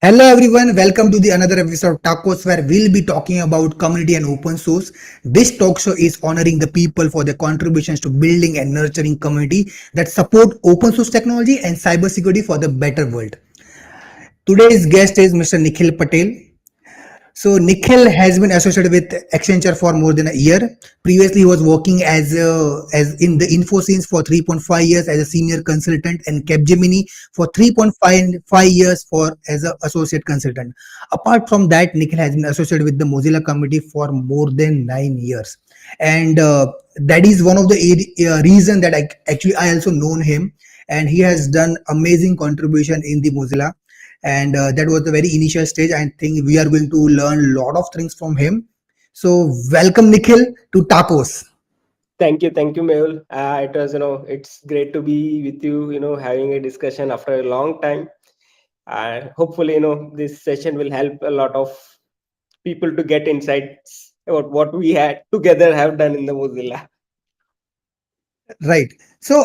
Hello everyone, welcome to the another episode of TACOS where we'll be talking about community and open source. This talk show is honoring the people for their contributions to building and nurturing community that support open source technology and cybersecurity for the better world. Today's guest is Mr. Nikhil Patel. So Nikhil has been associated with Accenture for more than a year. Previously, he was working as in the Infosys for 3.5 years as a senior consultant and Capgemini for 3.5 years for as an associate consultant. Apart from that, Nikhil has been associated with the Mozilla community for more than 9 years, and that is one of the reason that I also known him, and he has done amazing contribution in the Mozilla, and that was the very initial stage. I think we are going to learn a lot of things from him. So welcome Nikhil to Tacos. Thank you, Mehul. It was, it's great to be with you, having a discussion after a long time. And hopefully, this session will help a lot of people to get insights about what we had together have done in the Mozilla. Right. So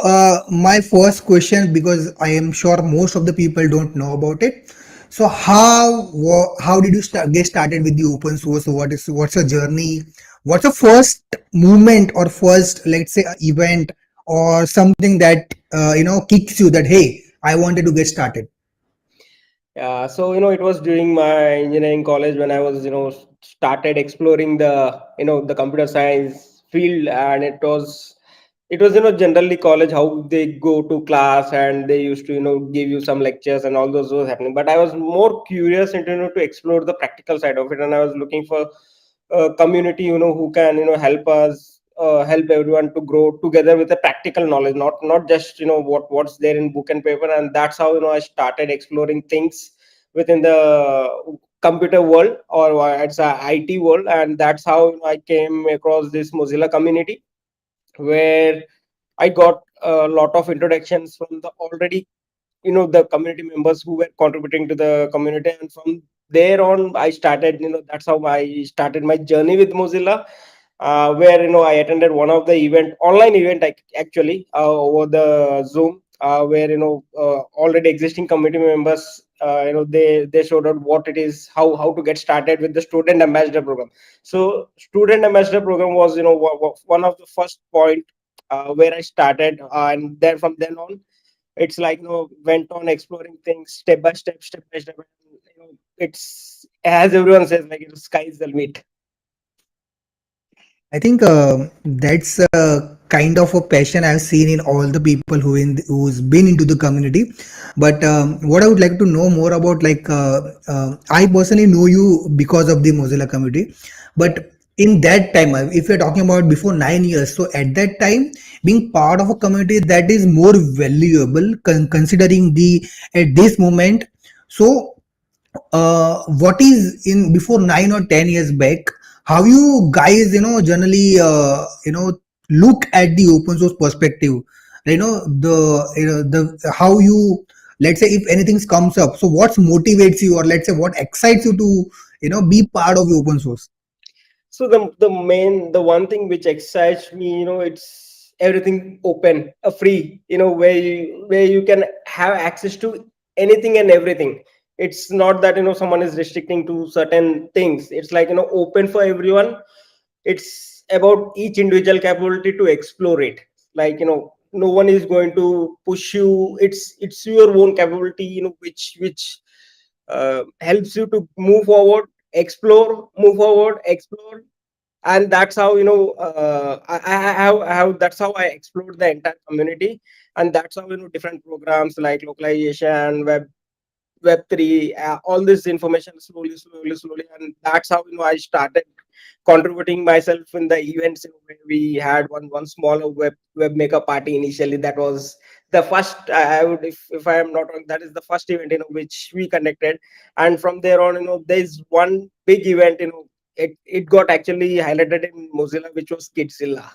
my first question, because I am sure most of the people don't know about it. So how did you get started with the open source? What's your journey? What's the first movement or first, let's say, event or something that kicks you that hey, I wanted to get started. Yeah, so it was during my engineering college when I was started exploring the computer science field, and it was generally college how they go to class and they used to give you some lectures and all those was happening. But I was more curious into to explore the practical side of it, and I was looking for a community who can help us help everyone to grow together with a practical knowledge, not just what's there in book and paper. And that's how I started exploring things within the computer world, or it's a IT world. And that's how I came across this Mozilla community, where I got a lot of introductions from the already the community members who were contributing to the community. And from there on I started, that's how I started my journey with Mozilla, where I attended one of the online event, actually, over the Zoom, where already existing community members, they showed out what it is, how to get started with the student ambassador program. So student ambassador program was one of the first point where I started, and then from then on it's like went on exploring things step by step, step by step. And, it's, as everyone says, like sky's the limit. I think that's kind of a passion I've seen in all the people who's been into the community. But what I would like to know more about, like I personally know you because of the Mozilla community. But in that time, if you're talking about before 9 years, so at that time, being part of a community that is more valuable, considering the at this moment. So what is in before 9 or 10 years back, how you guys generally look at the open source perspective, the how you, let's say, if anything comes up, so what motivates you, or let's say what excites you to be part of the open source. So the one thing which excites me, it's everything open, free, where you can have access to anything and everything. It's not that someone is restricting to certain things. It's like open for everyone. It's about each individual capability to explore it. Like no one is going to push you. It's your own capability, which helps you to move forward, explore, move forward, explore. And that's how I have that's how I explored the entire community. And that's how different programs like localization, web3, all this information slowly, and that's how I started contributing myself in the events. Where we had one smaller web maker party initially. That was the first, I would, if I am not wrong, that is the first event which we conducted. And from there on, there's one big event, it got actually highlighted in Mozilla, which was Kidzilla,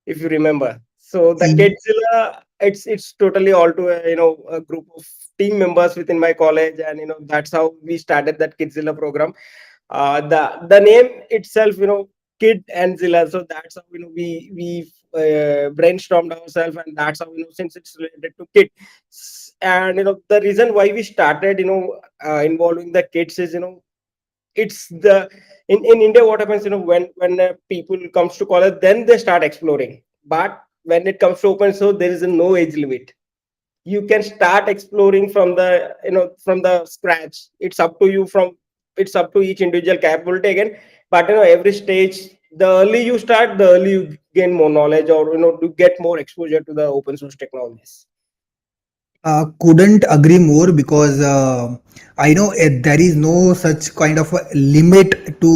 if you remember. So the Kidzilla, it's totally all to a group of team members within my college. And that's how we started that Kidzilla program. The name itself, Kid and Zilla. So that's how we brainstormed ourselves. And that's how since it's related to kid, And the reason why we started involving the kids is it's the in India, what happens, when people comes to college, then they start exploring. But when it comes to open source, there is no age limit. You can start exploring from the from the scratch. It's up to each individual capability again. But every stage, the early you start, the early you gain more knowledge, or to get more exposure to the open source technologies. Couldn't agree more because I know there is no such kind of a limit to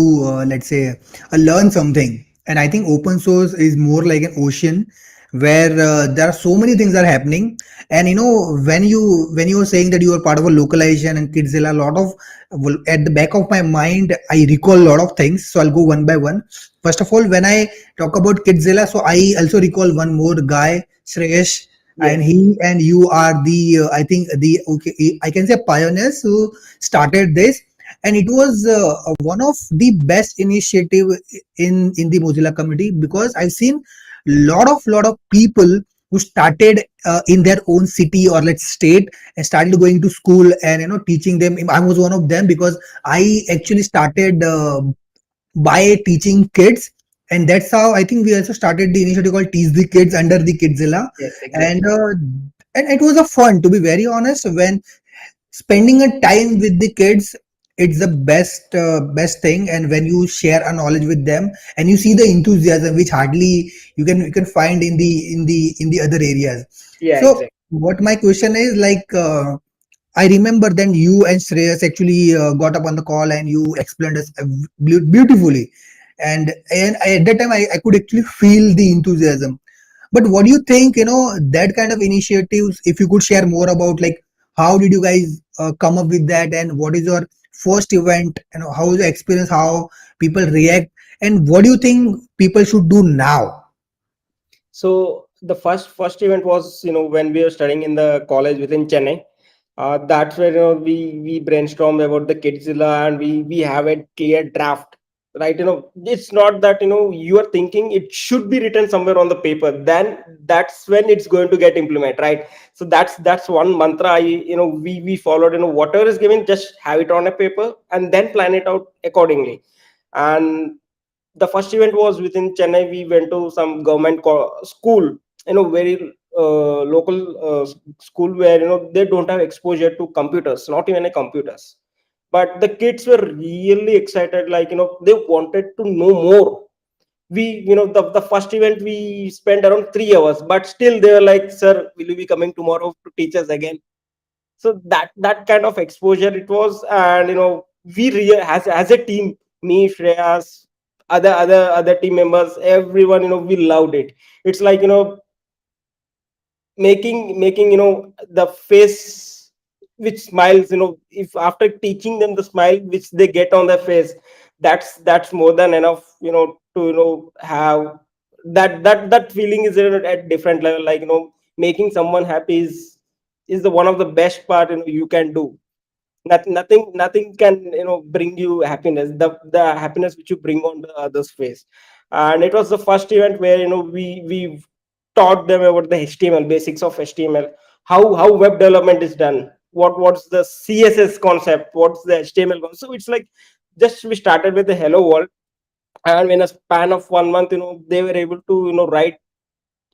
let's say learn something, and I think open source is more like an ocean where there are so many things are happening. And when you were saying that you are part of a localization and Kidzilla, a lot of, well, at the back of my mind I recall a lot of things, so I'll go one by one. First of all, when I talk about Kidzilla, so I also recall one more guy, Shreyesh, and Yes. he and you are the I think the, okay, I can say pioneers who started this. And it was one of the best initiative in the Mozilla community, because I've seen lot of people who started in their own city or let's state, and started going to school and teaching them. I was one of them because I actually started by teaching kids, and that's how I think we also started the initiative called Teach the Kids under the Kidzilla. Yes, and exactly. uh, and it was a fun, to be very honest, when spending a time with the kids. It's the best thing, and when you share a knowledge with them and you see the enthusiasm which hardly you can find in the other areas. Yeah, So exactly. what my question is, like, I remember then you and Shreyas actually got up on the call and you explained us beautifully. And at that time, I could actually feel the enthusiasm. But what do you think, that kind of initiatives, if you could share more about, like, how did you guys come up with that, and what is your first event, how is the experience, how people react, and what do you think people should do now? So the first event was when we were studying in the college within Chennai. That's where we brainstormed about the Kidzilla, and we have a clear draft. Right, it's not that you are thinking it should be written somewhere on the paper. Then that's when it's going to get implemented, right? So that's one mantra. We followed. Whatever is given, just have it on a paper and then plan it out accordingly. And the first event was within Chennai. We went to some government school, very local school where they don't have exposure to computers, not even a computers. But the kids were really excited, like they wanted to know more. We the first event we spent around 3 hours, but still they were like, "Sir, will you be coming tomorrow to teach us again?" So that kind of exposure it was. And as a team, me, Shreyas, other team members, everyone, we loved it. It's like making the face which smiles, if after teaching them, the smile which they get on their face, that's more than enough, to have that feeling is at different level. Like making someone happy is the one of the best part you can do. Nothing can bring you happiness, the happiness which you bring on the other's face. And it was the first event where we taught them about the HTML, basics of HTML, how web development is done, what's the CSS concept, what's the HTML concept. So it's like, just we started with the hello world. And in a span of 1 month, they were able to write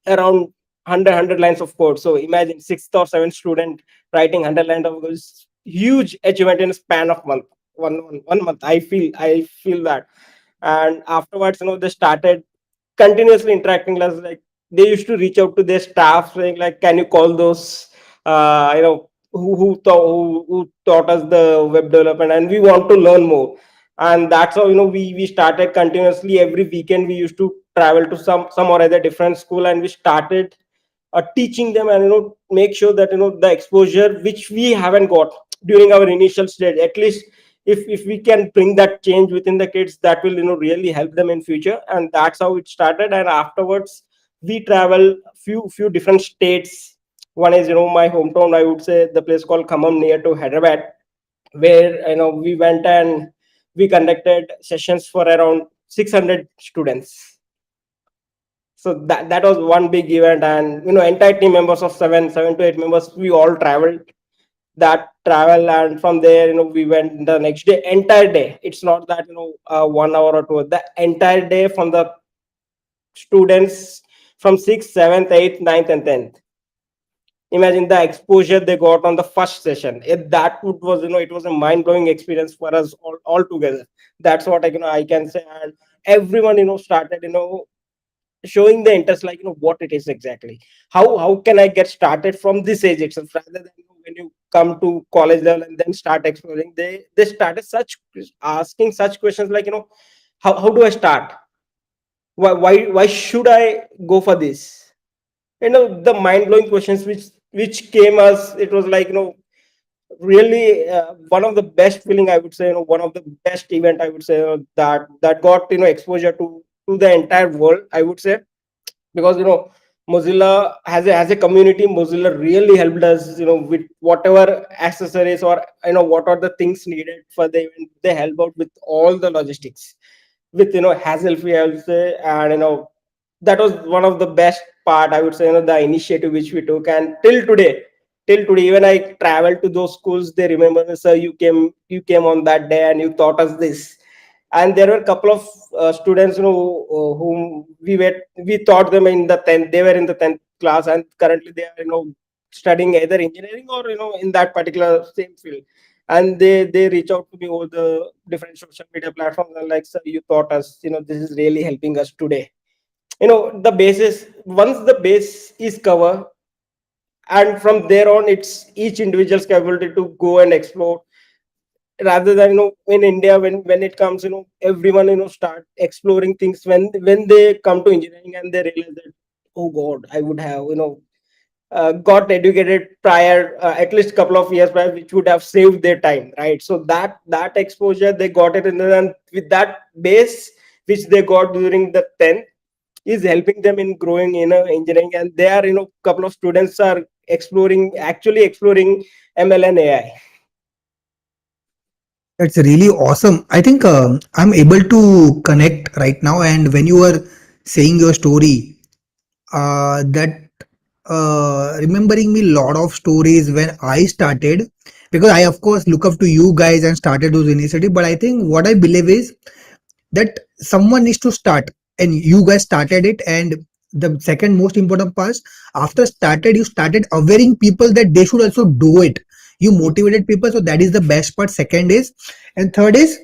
around 100 lines of code. So imagine sixth or seventh student writing 100 lines of code is huge achievement in a span of month. One month. I feel that. And afterwards, they started continuously interacting. Like they used to reach out to their staff saying like, "Can you call those who taught us the web development, and we want to learn more." And that's how we started continuously. Every weekend we used to travel to some or other different school, and we started teaching them, and make sure that the exposure which we haven't got during our initial stage, at least if we can bring that change within the kids, that will really help them in future. And that's how it started. And afterwards we travel few different states. One is my hometown, I would say, the place called Khammam near to Hyderabad, where we went and we conducted sessions for around 600 students. So that was one big event, and entire team members of seven to eight members, we all traveled that travel, and from there we went the next day, entire day. It's not that 1 hour or two, the entire day, from the students from 6th, 7th, 8th, 9th, and 10th. Imagine the exposure they got on the first session. That was it was a mind-blowing experience for us all together. That's what I can say. And everyone started showing the interest, like what it is exactly, how can I get started from this age itself, rather than when you come to college level and then start exploring. They started such asking such questions, like how do I start, why should I go for this, the mind-blowing questions which came us. It was like really one of the best feeling, I would say, one of the best event, I would say, that got exposure to the entire world, I would say. Because Mozilla has a community. Mozilla really helped us with whatever accessories, or what are the things needed for the event. They help out with all the logistics with hassle free, I would say. And that was one of the best part, I would say, the initiative which we took. And till today, even I travel to those schools, they remember me, sir, you came on that day and you taught us this. And there were a couple of students whom we taught them in the 10th. They were in the 10th class, and currently they are studying either engineering or in that particular same field. And they reach out to me over the different social media platforms, and like, sir, you taught us, this is really helping us today. The basis, once the base is covered, and from there on, it's each individual's capability to go and explore. Rather than in India, when it comes, everyone start exploring things when they come to engineering, and they realize that, oh god, I would have got educated prior, at least couple of years prior, which would have saved their time, right? So that exposure they got it, and with that base which they got during the 10th is helping them in growing in engineering. And they are couple of students are actually exploring ML and AI. That's really awesome. I think I'm able to connect right now. And when you were saying your story, that remembering me lot of stories when I started, because I of course look up to you guys and started those initiatives. But I think what I believe is that someone needs to start, and you guys started it. And the second most important part, after started, you started awareing people that they should also do it. You motivated people, so that is the best part. Second is, and third is,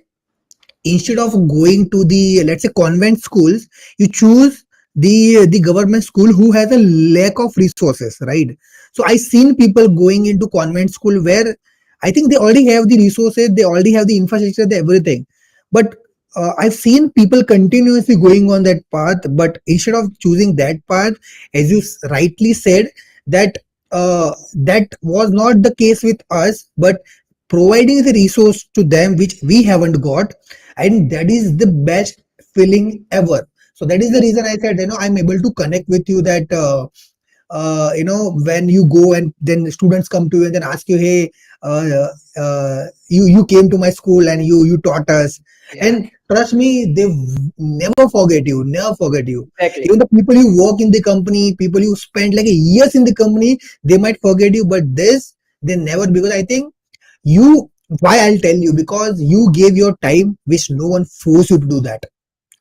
instead of going to the, let's say, convent schools, you choose the government school who has a lack of resources, right? So I seen people going into convent school where I think they already have the resources, they already have the infrastructure, the everything. But I've seen people continuously going on that path, but instead of choosing that path, as you rightly said, that that was not the case with us, but providing the resource to them which we haven't got, and that is the best feeling ever. So that is the reason I said, I'm able to connect with you, that when you go and then students come to you and then ask you, hey, you came to my school and you taught us. Yeah, And trust me, they never forget you, never forget you. exactly. Even the people you work in the company, people you spend like a years in the company, they might forget you, but this they never. Because I think you, why I'll tell you, because you gave your time which no one forced you to do that,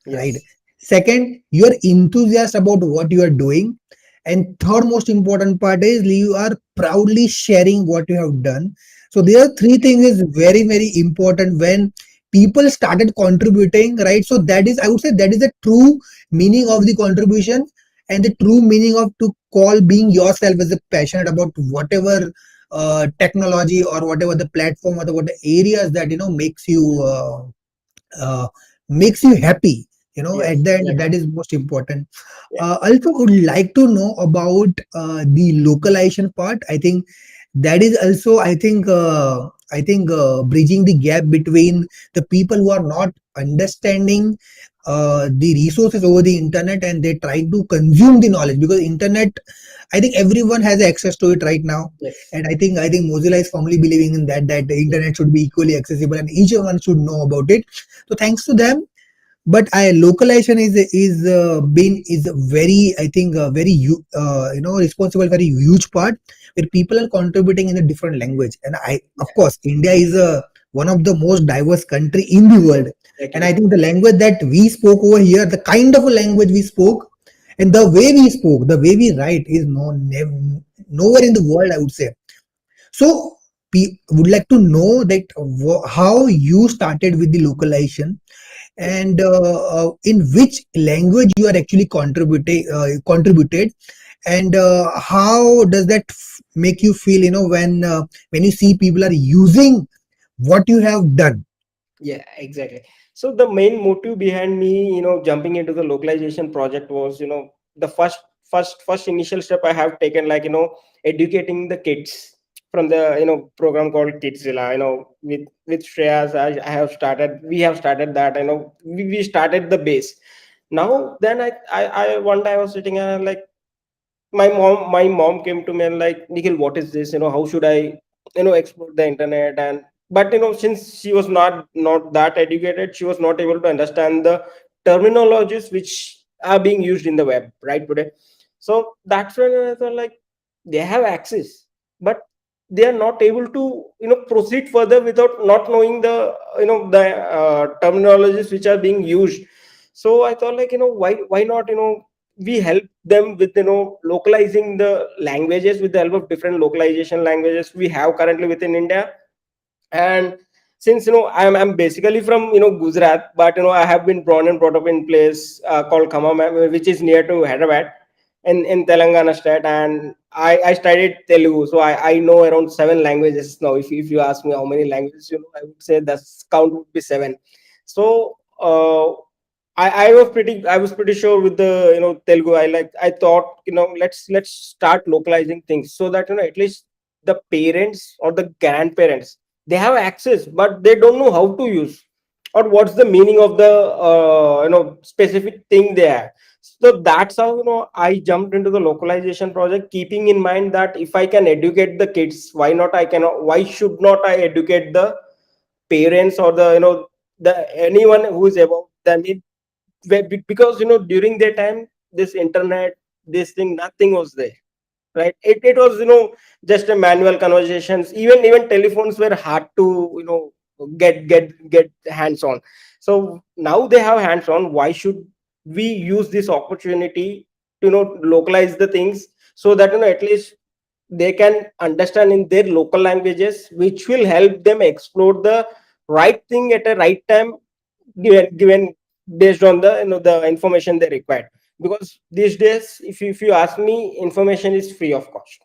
right? Yes. Second, you are enthusiastic about what you are doing. And third most important part is you are proudly sharing what you have done. So there are three things is very, very important when people started contributing, right? So that is, I would say, that is the true meaning of the contribution, and the true meaning of to call being yourself as a passionate about whatever technology or whatever the platform or the what areas that uh, makes you happy. At Yes, the end, that exactly. is most important. Yeah. Also would like to know about the localization part. I think that is also, I think bridging the gap between the people who are not understanding the resources over the internet, and they try to consume the knowledge, because internet, I think everyone has access to it right now. Yes. And I think Mozilla is firmly believing in that the Yes. internet should be equally accessible and each one should know about it. So thanks to them, but I localization is been is very, I think, very responsible, very huge part where people are contributing in a different language. And I, of course, India is a one of the most diverse country in the world, and I Exactly. think the language that we spoke over here, the kind of a language we spoke, and the way we spoke, the way we write is nowhere in the world, I would say. So, would like to know that how you started with the localization, and in which language you are actually contributed, and how does that make you feel, when you see people are using what you have done. Yeah, exactly. So the main motive behind me, jumping into the localization project was, the first initial step I have taken, like, educating the kids from the, program called Kidzilla, with Shreyas, I have started, we have started that, we started the base. Now, then one day I was sitting and I'm like, my mom came to me and like, Nikhil, what is this, how should I explore the internet? And but since she was not that educated, she was not able to understand the terminologies which are being used in the web right today. So that's when I thought, like, they have access, but they are not able to proceed further without not knowing the the terminologies which are being used. So I thought, like, why not we help them with localizing the languages with the help of different localization languages we have currently within India. And since I'm basically from Gujarat, but I have been born and brought up in place called Khammam, which is near to Hyderabad in Telangana state. And I studied Telugu, so I know around seven languages now. If you ask me how many languages, I would say the count would be seven. So I was pretty sure with the Telugu. I thought, let's start localizing things so that at least the parents or the grandparents, they have access, but they don't know how to use or what's the meaning of the specific thing they have. So that's how I jumped into the localization project, keeping in mind that if I can educate the kids, why should not I educate the parents or the anyone who is above them? Because during their time, this internet, this thing, nothing was there, right? It was just a manual conversations. Even telephones were hard to get hands on. So now they have hands on. Why should we use this opportunity to localize the things, so that at least they can understand in their local languages, which will help them explore the right thing at a right time, given based on the the information they require. Because these days, if you ask me, information is free of cost.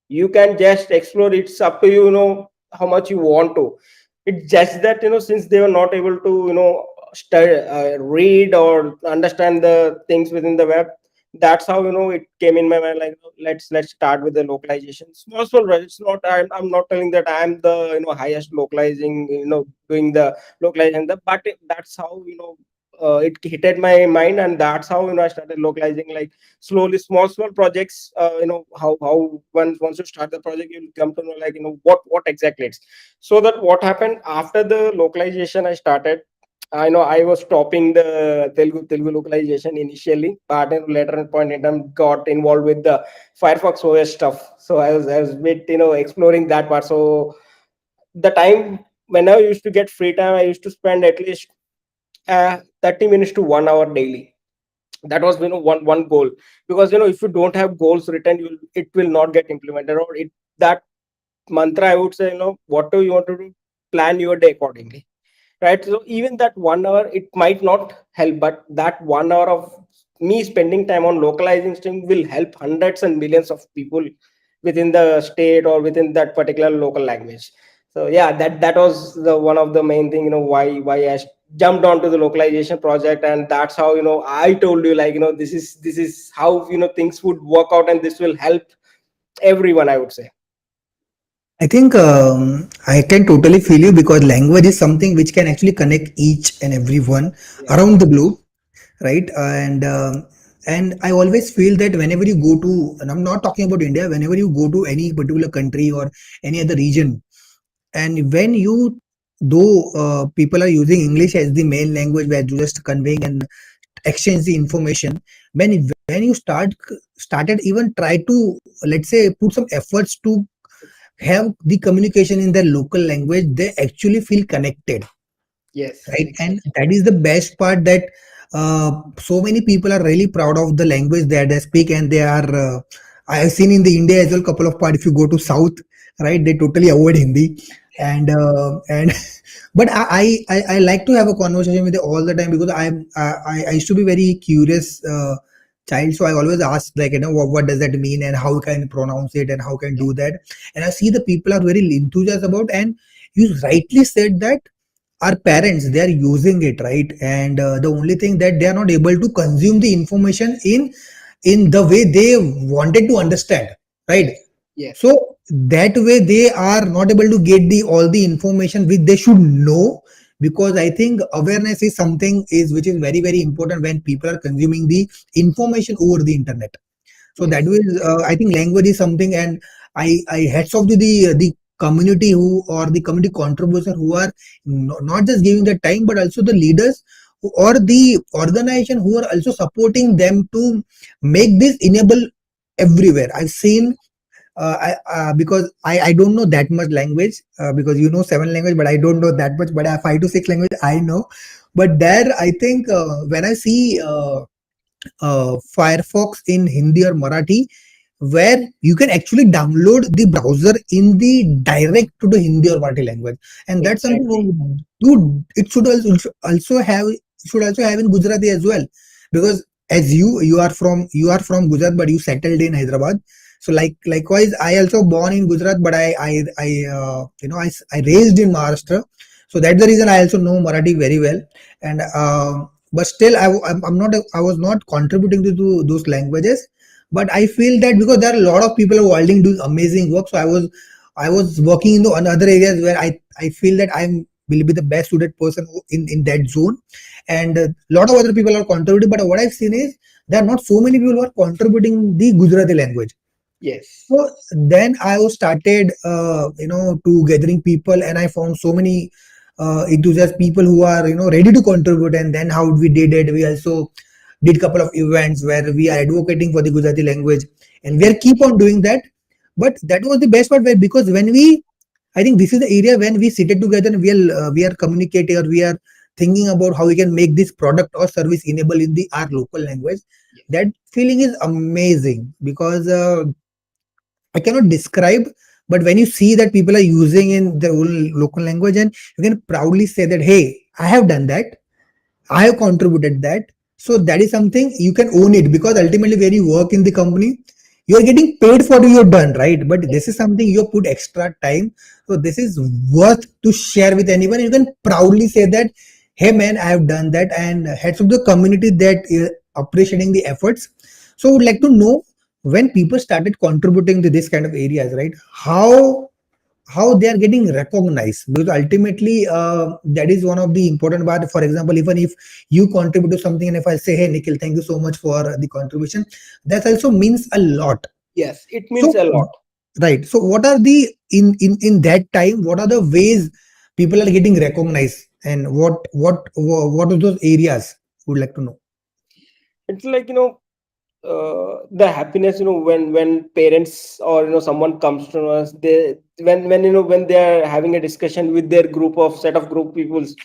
You can just explore. It's up to you, how much you want to. It's just that since they were not able to study, read or understand the things within the web, that's how it came in my mind, like, let's start with the localization, small right? It's not, I'm not telling that I'm the highest localizing, doing the localization, but that's how it hit my mind. And that's how I started localizing, like, slowly, small projects. How once you start the project, you'll come to know, like, what exactly it's. So that what happened after the localization I started, I know I was stopping the Telugu localization initially, but at a later point in time got involved with the Firefox OS stuff. So I was bit exploring that part. So the time when I used to get free time, I used to spend at least 30 minutes to 1 hour daily. That was one goal. Because if you don't have goals written, it will not get implemented. Or it that mantra, I would say, what do you want to do, plan your day accordingly, right? So even that 1 hour, it might not help, but that 1 hour of me spending time on localizing stream will help hundreds and millions of people within the state or within that particular local language. So yeah, that was the one of the main thing, why I jumped onto the localization project. And that's how I told you, like, this is how things would work out, and this will help everyone, I would say. I think I can totally feel you, because language is something which can actually connect each and everyone Yeah. around the globe, right? And I always feel that whenever you go to, and I'm not talking about India, whenever you go to any particular country or any other region, and when you though people are using English as the main language where you just conveying and exchange the information, when you started even try to, let's say, put some efforts to have the communication in their local language, they actually feel connected, Yes, right? And exactly. that is the best part, that so many people are really proud of the language that they speak, and they are I have seen in the India as well, couple of part, if you go to south, right, they totally avoid Hindi. And but I like to have a conversation with you all the time, because I used to be very curious child, so I always ask, like, what does that mean, and how can pronounce it, and how can Yeah. do that. And I see the people are very enthusiastic about, and you rightly said that our parents, they are using it, right? And the only thing that they are not able to consume the information in the way they wanted to understand, right? Yes. Yes. So that way they are not able to get the all the information which they should know, because I think awareness is something is which is very very important when people are consuming the information over the internet. So that Yes. was, I think language is something, and I hats off to the community who, or the community contributor who are not just giving the time, but also the leaders or the organization who are also supporting them to make this enable everywhere. I've seen because I don't know that much language, because you know seven language, but I don't know that much. But I 5 to 6 language I know. But there, I think when I see Firefox in Hindi or Marathi, where you can actually download the browser in the direct to the Hindi or Marathi language, and that's something, Exactly. dude. It should also have in Gujarati as well, because as you are from Gujarat, but you settled in Hyderabad. So likewise, I also born in Gujarat, but I raised in Maharashtra. So that's the reason I also know Marathi very well, and but still I was not contributing to those languages, but I feel that because there are a lot of people who are doing amazing work, so I was working in the other areas where I feel that I will be the best suited person in that zone, and a lot of other people are contributing. But what I've seen is there are not so many people who are contributing the Gujarati language. Yes. So then I was started, to gathering people, and I found so many enthusiast people who are, ready to contribute. And then how we did it, we also did couple of events where we are advocating for the Gujarati language, and we are keep on doing that. But that was the best part, where because when I think this is the area when we sit together and we are communicating, or we are thinking about how we can make this product or service enable in the our local language. Yes. That feeling is amazing, because I cannot describe, but when you see that people are using in their own local language, and you can proudly say that, hey, I have done that, I have contributed that. So that is something you can own it, because ultimately when you work in the company, you are getting paid for what you've done, right? But this is something you put extra time. So this is worth to share with anyone. You can proudly say that, hey man, I have done that, and heads of the community that is appreciating the efforts. So I would like to know, when people started contributing to this kind of areas, right? How they are getting recognized, because ultimately that is one of the important part. For example, even if you contribute to something, and if I say, hey Nikhil, thank you so much for the contribution, that also means a lot. Yes. It means So a lot. right, so what are the in that time, what are the ways people are getting recognized, and what are those areas would like to know? It's like, the happiness, when parents or someone comes to us, they when when they are having a discussion with their set of group peoples,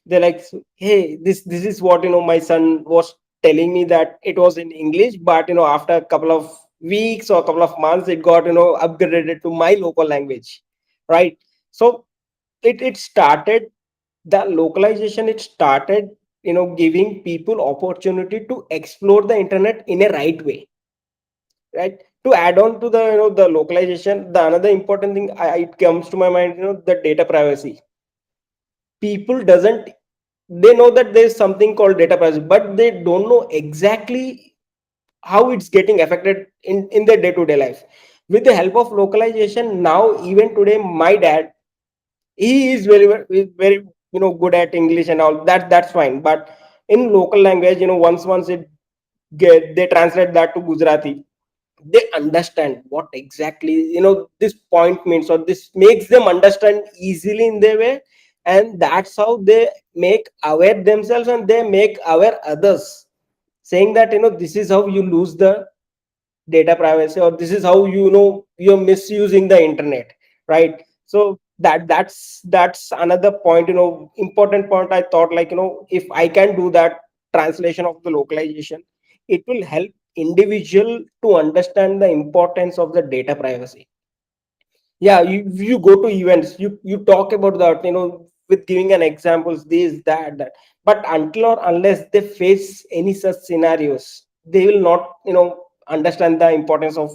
they're like, hey, this is what my son was telling me, that it was in English, but after a couple of weeks or a couple of months, it got upgraded to my local language, right? So it started, the localization, it started giving people opportunity to explore the internet in a right way, right? To add on to the the localization, the another important thing, it comes to my mind, the data privacy. People doesn't, they know that there is something called data privacy, but they don't know exactly how it's getting affected in their day to day life. With the help of localization, now even today, my dad, he is very good at English and all that, that's fine, but in local language, once it get, they translate that to Gujarati, they understand what exactly this point means, or this makes them understand easily in their way. and that's how they make aware themselves and they make aware others, saying that this is how you lose the data privacy, or this is how you're misusing the internet, right? So that's another point, important point. I thought, like, if I can do that translation of the localization, it will help individual to understand the importance of the data privacy. Yeah, you go to events, you talk about that, with giving an examples, this, that, but until or unless they face any such scenarios, they will not understand the importance of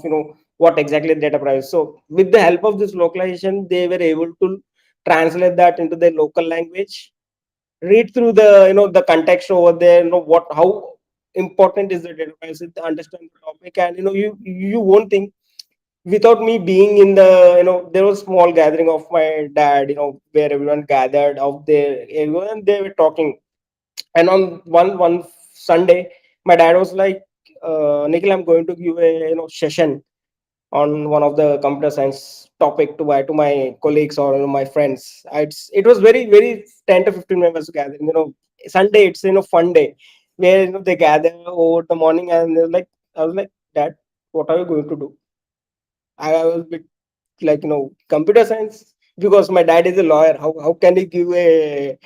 what exactly data privacy. So with the help of this localization, they were able to translate that into their local language, read through the the context over there, what how important is the data privacy, understand the topic, and you won't think, without me being in the there was small gathering of my dad, where everyone gathered out there, everyone, they were talking. And on one Sunday, my dad was like, Nikhil, I'm going to give a session on one of the computer science topic to my colleagues or my friends. It was very very 10 to 15 members gathering. Sunday, it's fun day, where they gather over the morning, and they're like, I was like, Dad, what are you going to do? I was a bit like, computer science, because my dad is a lawyer. How can he give a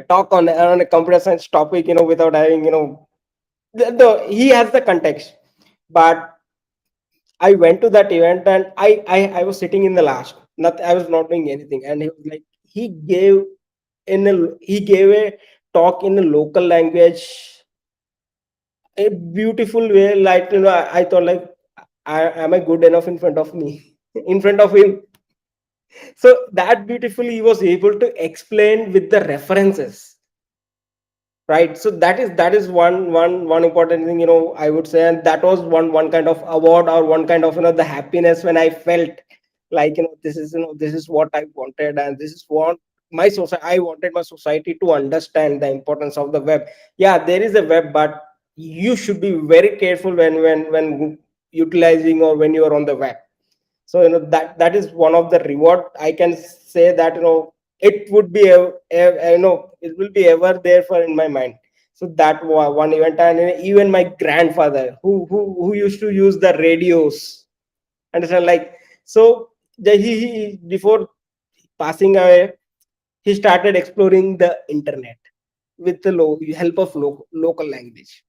talk on a computer science topic, without having, he has the context. But I went to that event, and I was sitting in the last. Not I was not doing anything, and he was like, he gave a talk in a local language, a beautiful way. Like, I thought, like, am I good enough in front of me, in front of him? So that beautifully he was able to explain with the references, right? So that is one important thing, I would say. And that was one kind of award, or one kind of the happiness, when I felt like, this is what I wanted, and this is what my society, I wanted my society to understand the importance of the web. Yeah, there is a web, but you should be very careful when utilizing, or when you are on the web. So that is one of the reward, I can say, that it would be it will be ever there for in my mind. So that one event. And even my grandfather, who used to use the radios, understand, like, so he before passing away, he started exploring the internet with the help of local language.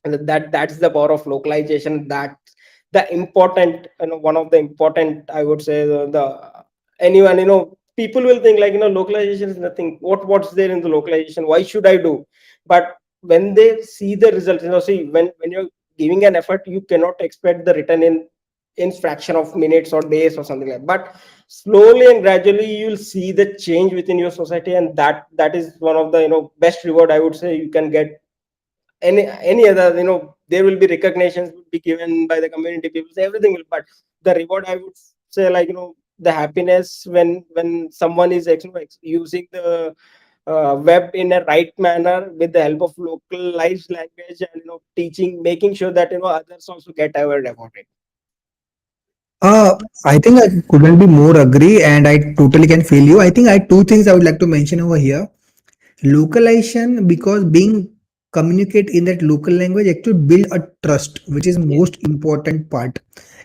And that's the power of localization. That the important, one of the important, I would say, the anyone, people will think, like, localization is nothing. What's there in the localization? Why should I do? But when they see the results, see, when you're giving an effort, you cannot expect the return in fraction of minutes or days or something like that. But slowly and gradually, you'll see the change within your society, and that is one of the best reward, I would say, you can get. Any other, there will be recognitions will be given by the community people, everything will, but the reward, I would say, like, the happiness when someone is using the web in a right manner, with the help of localized language, and teaching, making sure that others also get aware about it. I think I couldn't be more agree, and I totally can feel you. I think I two things I would like to mention over here. Localization, because being communicate in that local language actually build a trust, which is Yes. most important part,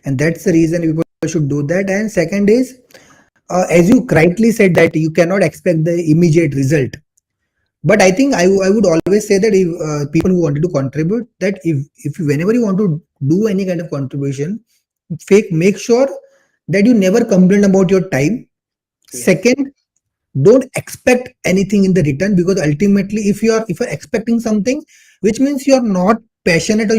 and that's the reason people should do that. And second is, as you rightly said, that you cannot expect the immediate result. But I think I would always say that if people who wanted to contribute, that if whenever you want to do any kind of contribution, make sure that you never complain about your time. Yes. Second, don't expect anything in the return, because ultimately if you're expecting something, which means you're not passionate, or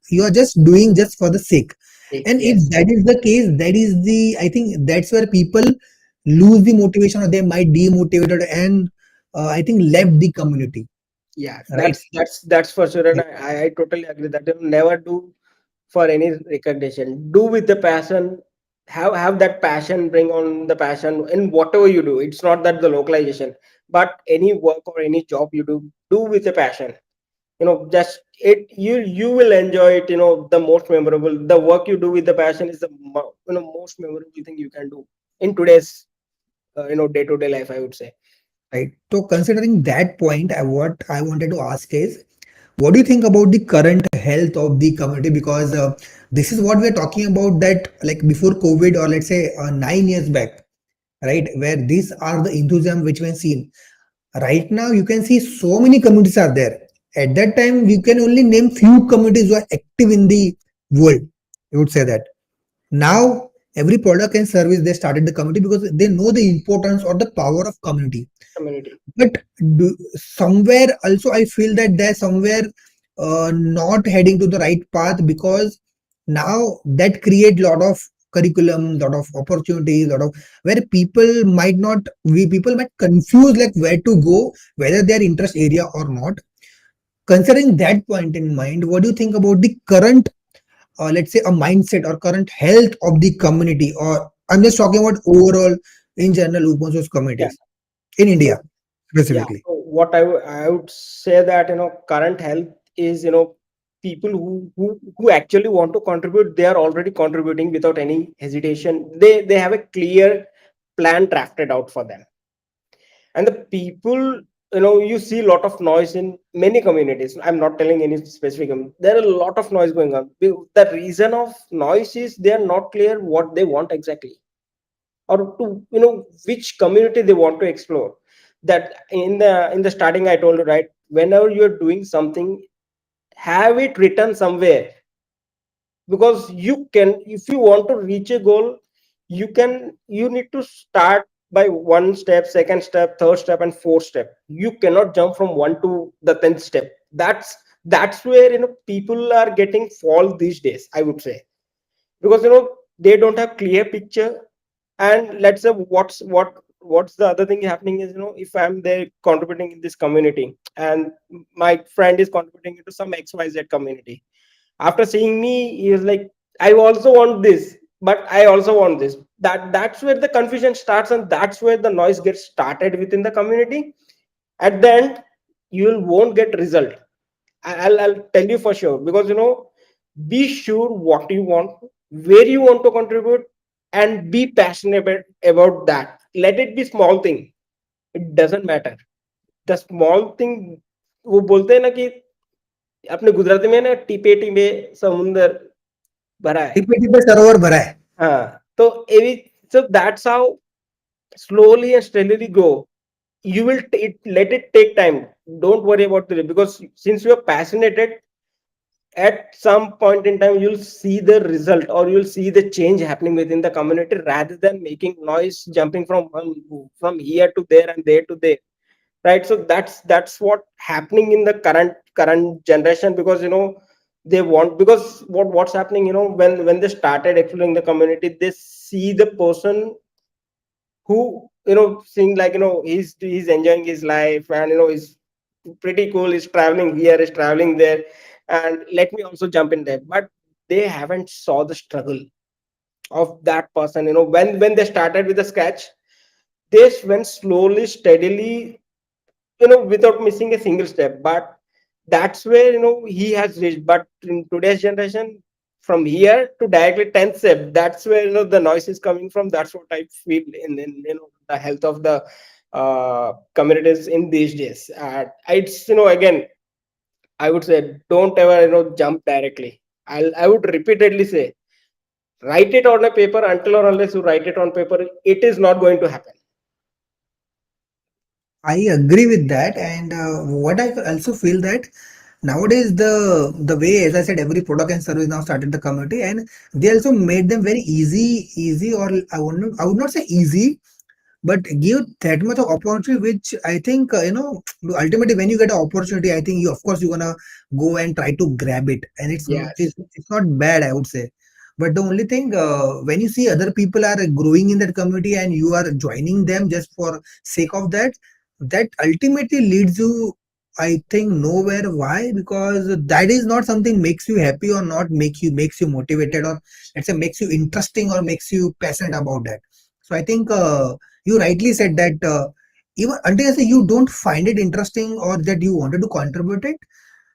you're just doing just for the sake. And if Yes. that is the case, that is the, I think that's where people lose the motivation, or they might demotivated, and I think left the community, Yeah, right? that's for sure. And I totally agree that never do for any recognition. Do with the passion. Have that passion. Bring on the passion in whatever you do. It's not that the localization, but any work or any job you do with a passion. Just it, you will enjoy it. The most memorable, the work you do with the passion is the most memorable thing you can do in today's day to day life, I would say. Right. So considering that point, what I wanted to ask is, what do you think about the current health of the community? Because this is what we're talking about, that like before COVID, or let's say 9 years back, right? Where these are the enthusiasm which we've seen. Right now, you can see so many communities are there. At that time, we can only name few communities who are active in the world. I would say that. Now, every product and service they started the community because they know the importance or the power of community. Community. But somewhere also I feel that they're somewhere not heading to the right path, because now that create lot of curriculum, lot of opportunities, lot of where people might not, we people might confuse like where to go, whether their interest area or not. Considering that point in mind, what do you think about the current, let's say, a mindset or current health of the community? Or I'm just talking about overall in general open source Yeah. communities in India So yeah. specifically. So what I would say that current health is people who actually want to contribute, they are already contributing without any hesitation. They have a clear plan drafted out for them. And the people, you see a lot of noise in many communities. I'm not telling any specific there are a lot of noise going on. The reason of noise is they are not clear what they want exactly, or to which community they want to explore. That in the starting I told you, right? Whenever you're doing something, have it written somewhere. Because you can, if you want to reach a goal, you need to start by one step, second step, third step, and fourth step. You cannot jump from one to the 10th step. That's where people are getting fall these days, I would say. Because they don't have clear picture. And let's say what's the other thing happening is, if I'm there contributing in this community, and my friend is contributing into some XYZ community, after seeing me he is like, I also want this, but I also want this. That's where the confusion starts, and that's where the noise gets started within the community. At the end, you won't get result. I'll tell you for sure. Because be sure what you want, where you want to contribute, and be passionate about that. Let it be small thing, it doesn't matter. The small thing, वो बोलते हैं ना कि अपने गुजराती में ना टीपे टीपे समुंदर भरा है. टिपे टिपे सरोवर भरा है. हाँ, तो so that's how slowly and steadily go. You will let it take time. Don't worry about the, because since you are passionate, at some point in time you'll see the result, or you'll see the change happening within the community, rather than making noise, jumping from here to there and there to there, right? So that's what happening in the current generation. Because they want, because what's happening, when they started exploring the community, they see the person who seeing like, he's enjoying his life, and he's pretty cool, he's traveling here, he's traveling there, and let me also jump in there. But they haven't saw the struggle of that person. When they started with the sketch, they went slowly, steadily, without missing a single step. But that's where he has reached. But in today's generation, from here to directly 10th step, that's where the noise is coming from. That's what I feel in the health of the communities in these days. It's again, I would say, don't ever jump directly. I would repeatedly say, write it on a paper. Until or unless you write it on paper, it is not going to happen. I agree with that, and what I also feel that nowadays the way, as I said, every product and service now started the community, and they also made them very easy, or I would not say easy, but give that much of opportunity, which I think ultimately when you get an opportunity, I think you, of course, you're gonna go and try to grab it, and Yes. it's not bad, I would say. But the only thing, when you see other people are growing in that community and you are joining them just for sake of that, that ultimately leads you, I think, nowhere. Why? Because that is not something makes you happy, or not makes you motivated, or let's say makes you interesting, or makes you passionate about that. So I think you rightly said that even until I say you don't find it interesting, or that you wanted to contribute it,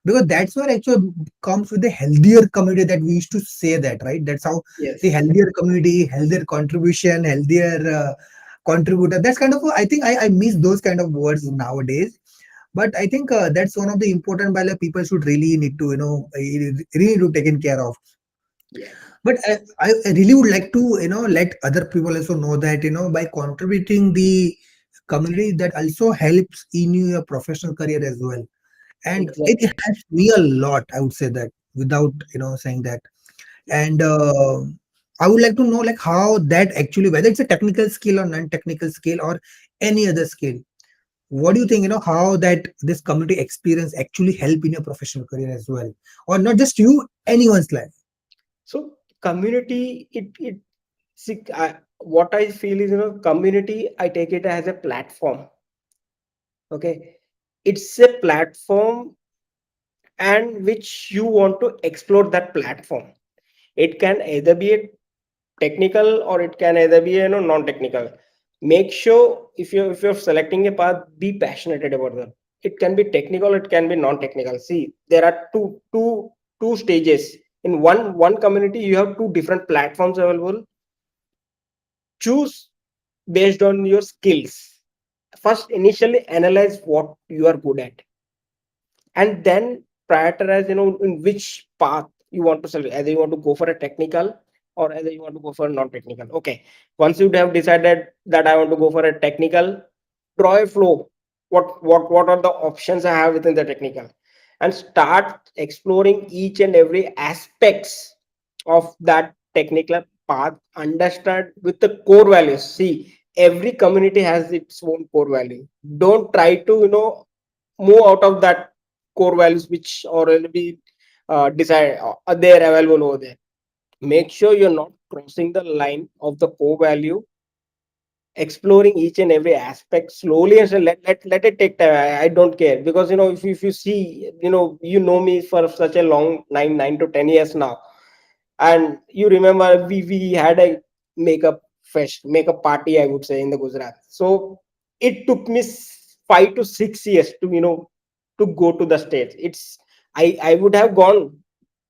because that's where actually comes with the healthier community that we used to say that, right? That's how the Yes. healthier community, healthier contribution, healthier contributor. That's kind of I think I miss those kind of words nowadays. But I think that's one of the important value people should really need to really need to taken care of. Yes. But I really would like to let other people also know that by contributing the community, that also helps in your professional career as well, and it Exactly. helps me a lot. I would say that without saying that. And I would like to know like how that actually, whether it's a technical skill or non-technical skill or any other skill, what do you think, how that this community experience actually help in your professional career as well, or not just you, anyone's life? So community, it see, what I feel is, community, I take it as a platform. Okay, it's a platform, and which you want to explore that platform. It can either be a technical, or it can either be non-technical. Make sure, if you're selecting a path, be passionate about that. It can be technical, it can be non-technical. See, there are two stages in one community. You have two different platforms available. Choose based on your skills. First, initially analyze what you are good at, and then prioritize, in which path you want to select. Either you want to go for a technical, or either you want to go for a non-technical. Okay, once you have decided that I want to go for a technical, draw a flow. What are the options I have within the technical, and start exploring each and every aspects of that technical path. Understand with the core values. See, every community has its own core value. Don't try to move out of that core values which already decide they're available over there. Make sure you're not crossing the line of the core value. Exploring each and every aspect slowly, and so let it take time. I don't care, because if you see, me for such a long 9 to 10 years now. And you remember, we had a makeup party, I would say, in the Gujarat. So it took me 5 to 6 years to to go to the stage. I would have gone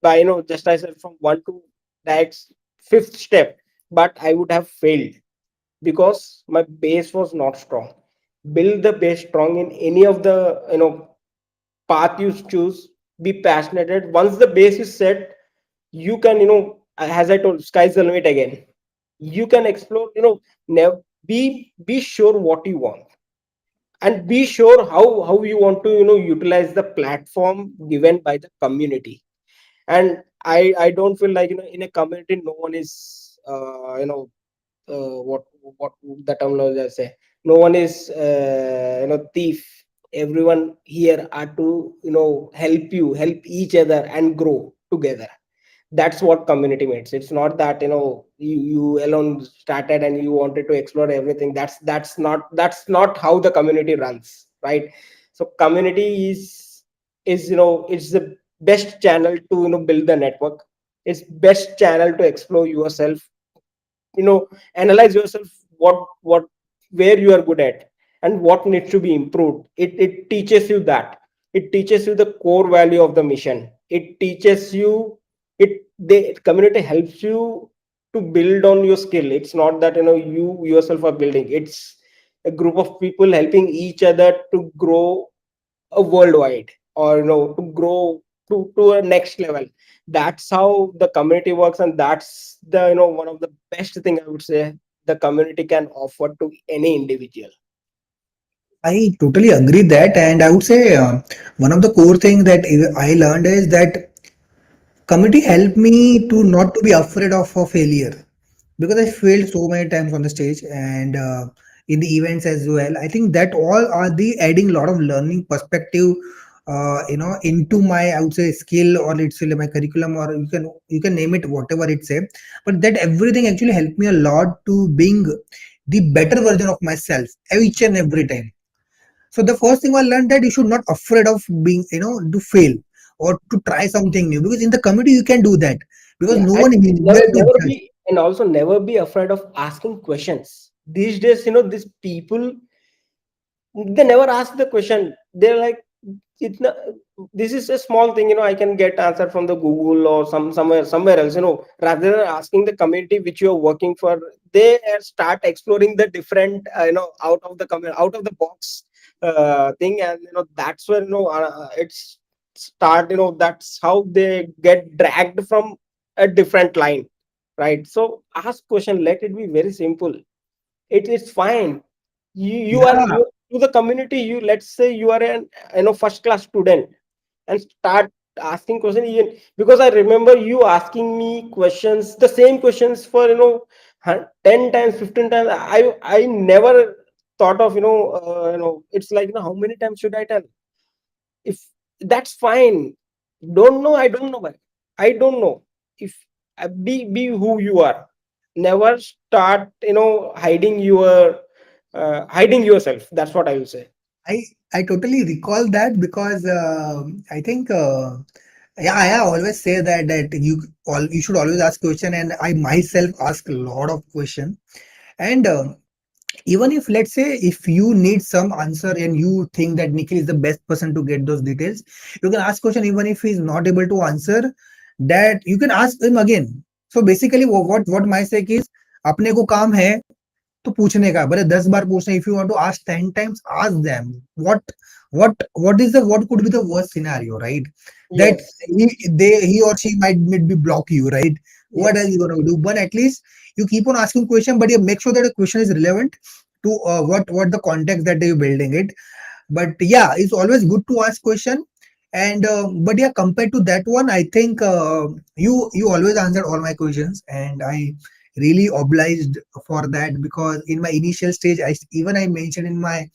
by, just I said, from one to that fifth step, but I would have failed because my base was not strong. Build the base strong in any of the path you choose. Be passionate. Once the base is set, you can, as I told, sky's the limit again. You can explore, never. Be sure what you want, and be sure how you want to utilize the platform given by the community. And I don't feel like, in a community, no one is what the terminology I say, no one is thief. Everyone here are to help each other and grow together. That's what community means. It's not that you alone started and you wanted to explore everything. That's not how the community runs, right? So community is it's the best channel to build the network. It's best channel to explore yourself, analyze yourself, what where you are good at and what needs to be improved. It teaches you that. It teaches you the core value of the mission. It teaches you, the community helps you to build on your skill. It's not that you yourself are building. It's a group of people helping each other to grow a worldwide, or to grow to a next level. That's how the community works, and that's the one of the best thing, I would say, the community can offer to any individual. I totally agree that, and I would say one of the core things that I learned is that community helped me to not to be afraid of a failure, because I failed so many times on the stage and in the events as well. I think that all are the adding a lot of learning perspective, into my, I would say, skill, or it's my curriculum, or you can name it whatever it's a. But that everything actually helped me a lot to being the better version of myself each and every time. So the first thing I learned that you should not afraid of being, to fail or to try something new, because in the community you can do that because Yeah, no and one is never here to never judge. be, and also never be afraid of asking questions. These days, these people, they never ask the question. They're like, it's not, this is a small thing, I can get answer from the Google or somewhere else, rather than asking the community which you are working for. They start exploring the different, out of the box thing, and that's where it's start, that's how they get dragged from a different line, right? So ask question, let it be very simple. It is fine. You are, Yeah, to the community, you, let's say you are an, first class student, and start asking question. Even because I remember you asking me questions, the same questions for 10 times, 15 times. I never thought of, it's like, how many times should I tell? If that's fine, don't know, I don't know, why I don't know. If be who you are, never start hiding yourself. That's what I will say. I I totally recall that because I think yeah, I always say that you should always ask question, and I myself ask a lot of question. And even if, let's say, if you need some answer and you think that Nikhil is the best person to get those details, you can ask question. Even if he's not able to answer, that you can ask him again. So basically what my sake is, अपने को काम है तो पूछने का, भले 10 बार पूछना. If you want to ask 10 times, ask them. What could be the worst scenario, right? That Yes. he or she might be block you, right? What are Yes. you going to do? But at least you keep on asking question, but you make sure that the question is relevant to what the context that you're building it. But yeah, it's always good to ask question. And but yeah, compared to that one, I think you always answered all my questions, and I really obliged for that, because in my initial stage, I mentioned in my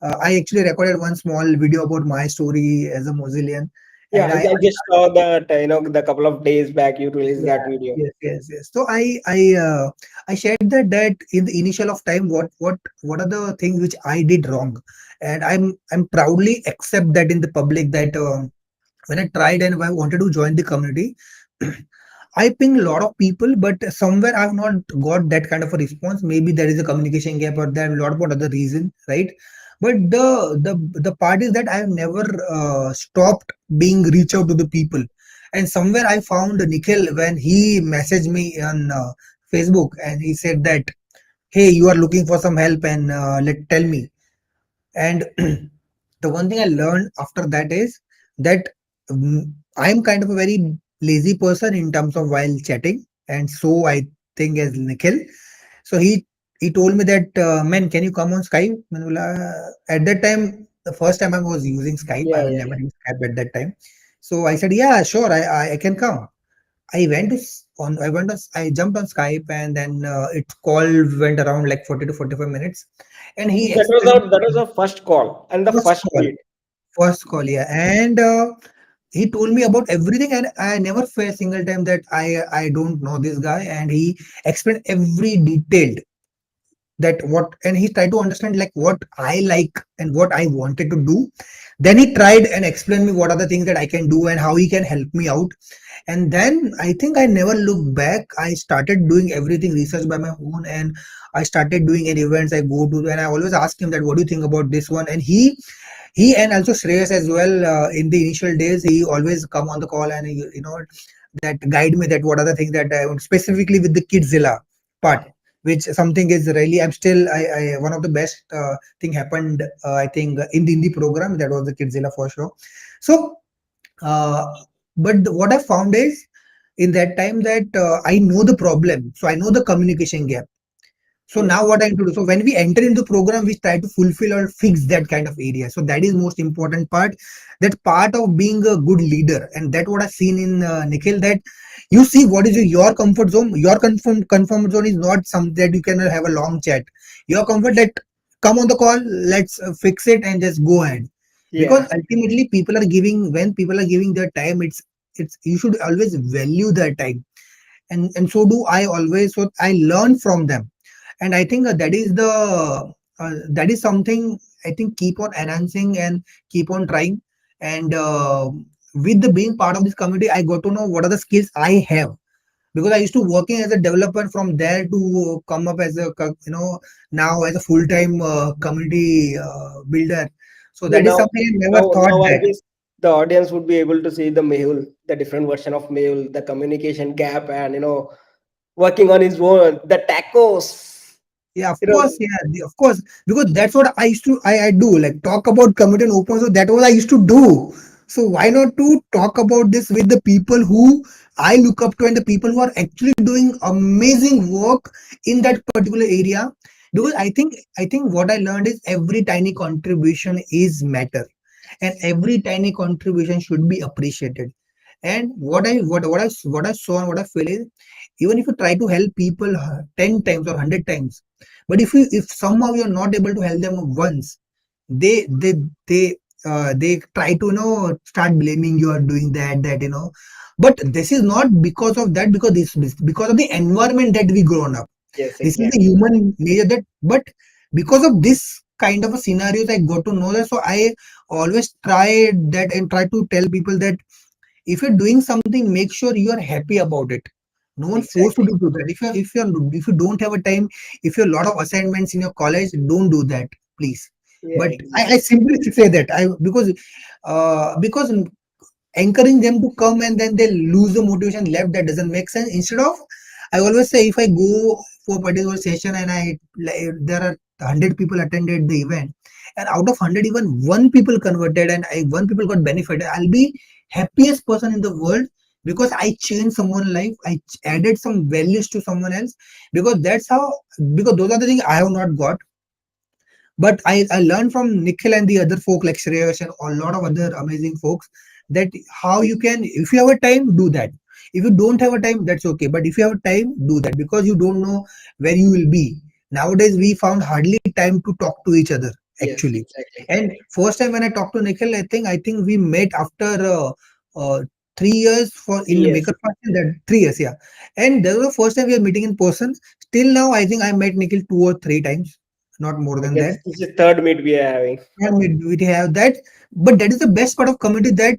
I actually recorded one small video about my story as a Mozillian. Yeah, And I just saw that, the couple of days back you released yeah, that video. yes. So I shared that in the initial of time, what are the things which I did wrong, and I'm proudly accept that in the public, that when I tried and I wanted to join the community, I ping a lot of people, but somewhere I've not got that kind of a response. Maybe there is a communication gap, or there are a lot of other reason, right? But the part is that I've never stopped being reach out to the people. And somewhere I found Nikhil when he messaged me on Facebook, and he said that, hey, you are looking for some help, and let tell me. And the one thing I learned after that is that I'm kind of a very lazy person in terms of while chatting, and so I think as Nikhil. So he told me that, man, can you come on Skype? मैंने बोला, at that time, the first time I was using Skype, I Yeah, was yeah, never yeah. used Skype at that time. So I said, yeah, sure, I can come. I jumped on Skype, and then its call went around like 40 to 45 minutes, and he explained. That was our first call and the First first call. meet. First call, yeah. And he told me about everything, and I never felt a single time that I don't know this guy. And he explained every detail, that what, and he tried to understand like what I like and what I wanted to do. Then he tried and explained me what are the things that I can do and how he can help me out. And then I think I never looked back. I started doing everything research by my own, and I started doing any events I go to, and I always ask him that what do you think about this one. And he and also Shreyas as well, in the initial days, he always come on the call, and that guide me that what are the things that I want, specifically with the Kidzilla part, which something is really, I'm still, I one of the best thing happened, I think, in the program, that was the Kidzilla for sure. So uh, but what I found is, in that time, that I know the problem, so I know the communication gap. So now Yes. what I need to do, so when we enter into program, we try to fulfill or fix that kind of area. So that is most important part. That part of being a good leader, and that what I've seen in Nikhil, that you see what is your comfort zone. Your comfort zone is not something that you can have a long chat. Your comfort, that come on the call, let's fix it and just go ahead. Because Yeah. ultimately, people are giving, when people are giving their time, it's you should always value their time, and so do I always. So I learn from them, and I think that is something I think keep on enhancing and keep on trying. And with the being part of this community, I got to know what are the skills I have, because I used to working as a developer, from there to come up as a now as a full time community builder. So Yeah, that is something I never thought now I that. guess the audience would be able to see the Mehul, the different version of Mehul, the communication gap, and working on his own, the tacos. Yeah, of You know, course. Yeah, of course. Because that's what I used to. I do like talk about community and open source. That was I used to do. So why not to talk about this with the people who I look up to and the people who are actually doing amazing work in that particular area? Because I think what I learned is every tiny contribution is matter, and every tiny contribution should be appreciated. And what I saw and what I feel is, even if you try to help people 10 times or 100 times, but if somehow you're not able to help them once, they they they try to start blaming you or doing that. But this is not because of that, because this because of the environment that we grown up. yes, This is the exactly. human nature, that but because of this kind of a scenarios I got to know that. So I always try that and try to tell people that if you're doing something, make sure you are happy about it. No one forced you Exactly. to do that. If you don't have a time, if you have a lot of assignments in your college, don't do that, please. Yeah, But I exactly. simply say that I because encouraging them to come and then they lose the motivation left, that doesn't make sense. Instead of, I always say, if I go for a particular session and there are 100 people attended the event, and out of 100 even one people converted and one people got benefited, I'll be happiest person in the world, because I changed someone's life, I added some values to someone else. Because that's how, because those are the things I have not got. But I learned from Nikhil and the other folk lecturers and a lot of other amazing folks, that how you can, if you have a time, do that. If you don't have a time, that's okay. But if you have a time, do that, because you don't know where you will be. Nowadays, we found hardly time to talk to each other Yes, actually. exactly. And first time when I talked to Nikhil, I think we met after 3 years for in Yes. Maker Park. That 3 years, yeah. And that was the first time we are meeting in person. Till now, I think I met Nikhil 2 or 3 times, not more I than guess that. this is third meet we are having. And we have that. But that is the best part of community, that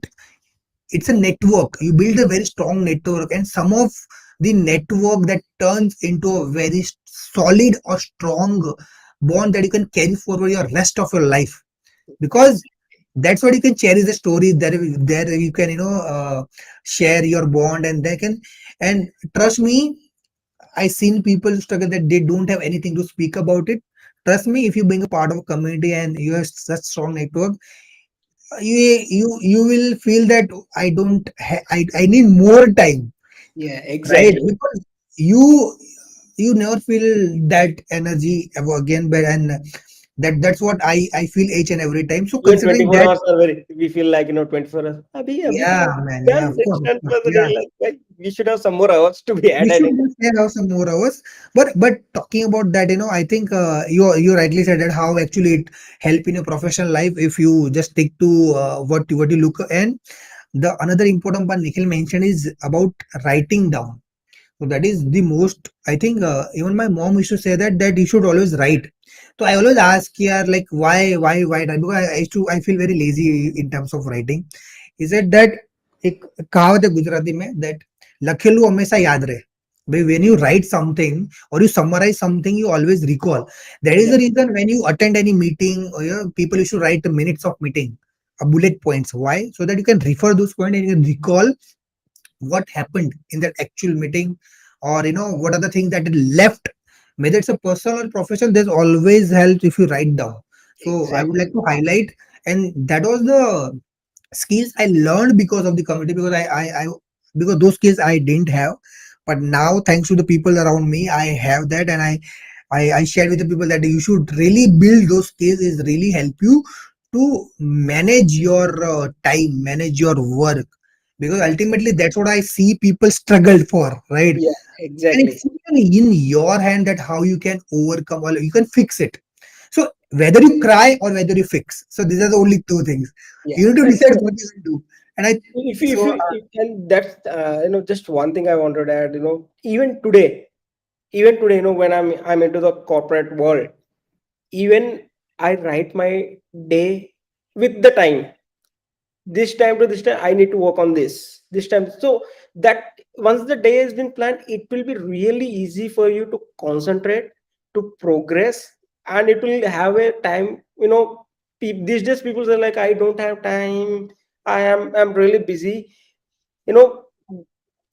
it's a network. You build a very strong network, and some of the network that turns into a very solid or strong bond that you can carry forward your rest of your life. Because that's what you can cherish the story there you can share your bond, and they can. And trust me, I seen people struggle that they don't have anything to speak about it. Trust me, if you being a part of a community and you have such strong network, you will feel that I need more time, Yeah, right? exactly. Because you never feel that energy ever again. But and that's what I feel each and every time. So Even considering 24 that, hours are very, we feel like 24 hours. Abhi yeah, to man, yeah, done, it's of done course, for the yeah. day. Like we should have some more hours to be We added should in. just have some more hours. But talking about that, I think you rightly said that how actually it help in your professional life if you just stick to what you look. And the another important part Nikhil mentioned is about writing down. So that is the most, I think, even my mom used to say that you should always write. So I always ask here, like, why write? Because I feel very lazy in terms of writing. He said that एक कहावत है गुजराती में that लखेલું हमेशा याद रहे. But when you write something or you summarize something, you always recall. That is Yeah, the reason when you attend any meeting, or people used to write the minutes of meeting, bullet points. Why? So that you can refer those points and you can recall what happened in that actual meeting, or what are the things that it left. Whether it's a personal or professional, there's always help if you write down. So I would exactly. like to highlight, and that was the skills I learned because of the community, because I because those skills I didn't have. But now, thanks to the people around me, I have that. And I shared with the people that you should really build those skills, is really help you to manage your time, manage your work. Because ultimately that's what I see people struggle for, right? Yeah, And exactly. it's really in your hand that how you can overcome, or you can fix it. So whether you cry or whether you fix, so these are the only two things Yeah. you need to decide what you will do. And I If so you and that's just one thing I wanted to add. Even today, when I'm into the corporate world, even I write my day with the time. This time to this time I need to work on this time, so that once the day has been planned, it will be really easy for you to concentrate, to progress, and it will have a time, these days people say like, I don't have time, I'm really busy. You know,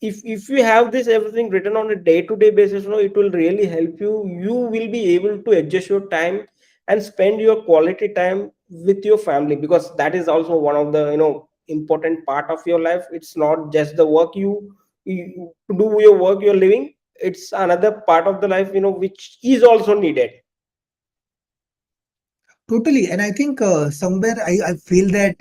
if you have this everything written on a day to day basis, it will really help you. You will be able to adjust your time and spend your quality time with your family, because that is also one of the important part of your life. It's not just the work you to do your work you're living. It's another part of the life, which is also needed. Totally. And I think somewhere I feel that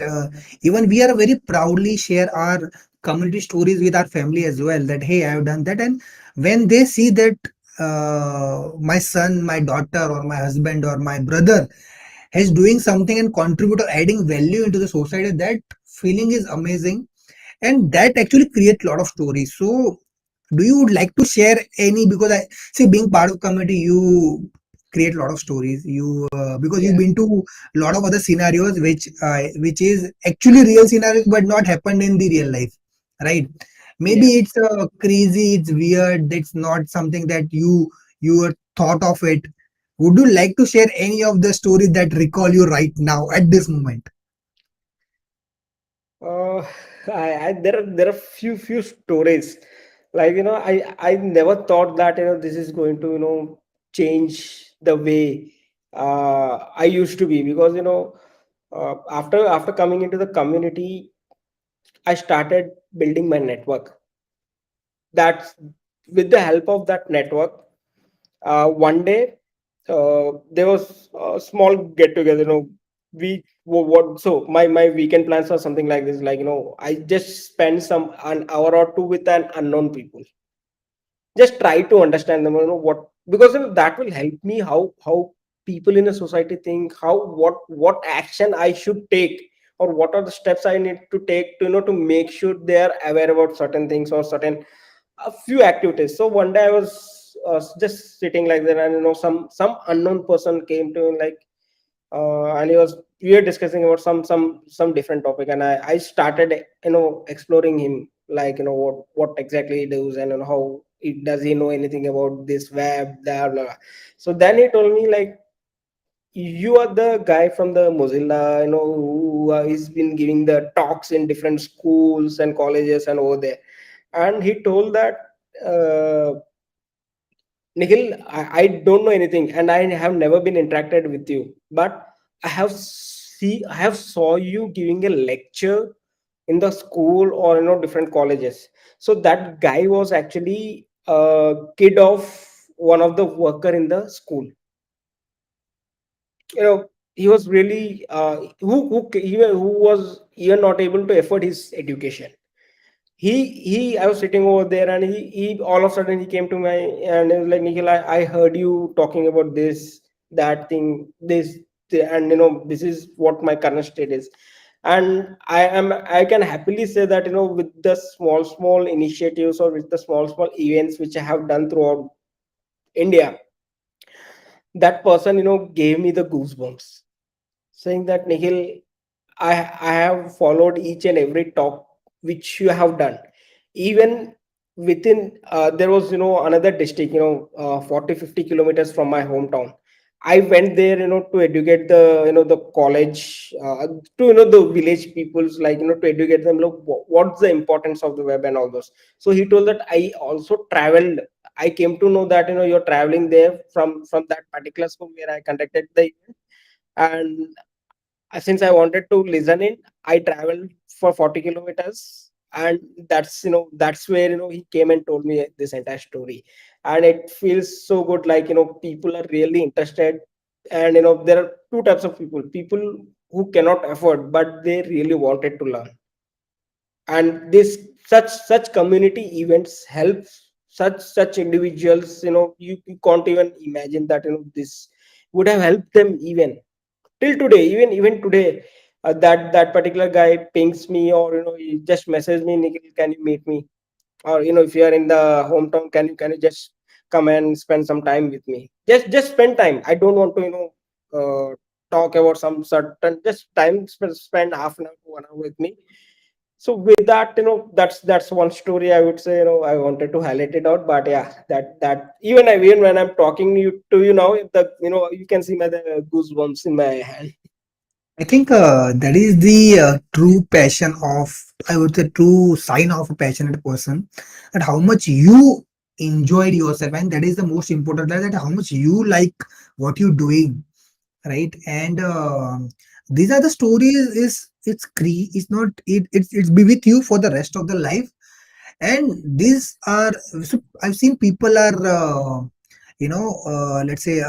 even we are very proudly share our community stories with our family as well, that, hey, I have done that. And when they see that my son, my daughter, or my husband, or my brother is doing something and contribute or adding value into the society, that feeling is amazing. And that actually creates a lot of stories. So do you would like to share any, because I see being part of community, you create a lot of stories, you because you've Yeah. been to a lot of other scenarios which is actually real scenarios but not happened in the real life, right? Maybe Yeah. it's crazy, it's weird, it's not something that you were thought of it. Would you like to share any of the stories that recall you right now at this moment? Uh, there are few stories, like, I never thought that this is going to change the way I used to be, because after coming into the community, I started building my network. That's with the help of that network. One day, there was a small get together. What so my weekend plans are something like this. Like, I just spend an hour or two with an unknown people. Just try to understand them. What, because that will help me how people in a society think, how what action I should take, or what are the steps I need to take to to make sure they are aware about certain things or certain a few activities. So one day I was just sitting like that, and some unknown person came to me, like, and we were discussing about some different topic, and I started exploring him, like, what exactly he does, and how does he know anything about this web, blah blah blah. So then he told me, like, you are the guy from the Mozilla, who has been giving the talks in different schools and colleges and over there. And he told that, uh, Nikhil, I don't know anything, and I have never been interacted with you, but I have saw you giving a lecture in the school or different colleges. So that guy was actually a kid of one of the worker in the school. He was really who was even not able to afford his education. He I was sitting over there, and he all of a sudden he came to my, and he was like, Nikhil, I heard you talking about this, that thing, and this is what my current state is. And I can happily say that, with the small initiatives, or with the small events which I have done throughout India, that person gave me the goosebumps, saying that, Nikhil, I have followed each and every talk which you have done. Even within there was another district, 40-50 kilometers from my hometown. I went there, to educate the the college, to the village peoples, like, to educate them, look, what's the importance of the web and all those. So he told that I also traveled. I came to know that you're traveling there from that particular school where I conducted the event. And since I wanted to listen in, I traveled for 40 kilometers. And that's where he came and told me this entire story. And it feels so good, like, people are really interested. And there are two types of people who cannot afford, but they really wanted to learn. And this such community events help such individuals. You can't even imagine that this would have helped them even till today. Even today, that particular guy pings me, or he just messages me, Nikhil, can you meet me? Or if you are in the hometown, can you just come and spend some time with me? Just spend time. I don't want to talk about some certain, just time, spend half an hour to 1 hour with me. So with that, that's one story I would say, I wanted to highlight it out. But yeah, that even when I'm talking to you now, the you can see my the goosebumps in my hand. I think that is the true passion of, I would say, true sign of a passionate person. That how much you enjoyed yourself, and that is the most important. That how much you like what you're doing, right? And these are the stories. Is it's not it's be with you for the rest of the life. And these are, so I've seen people are let's say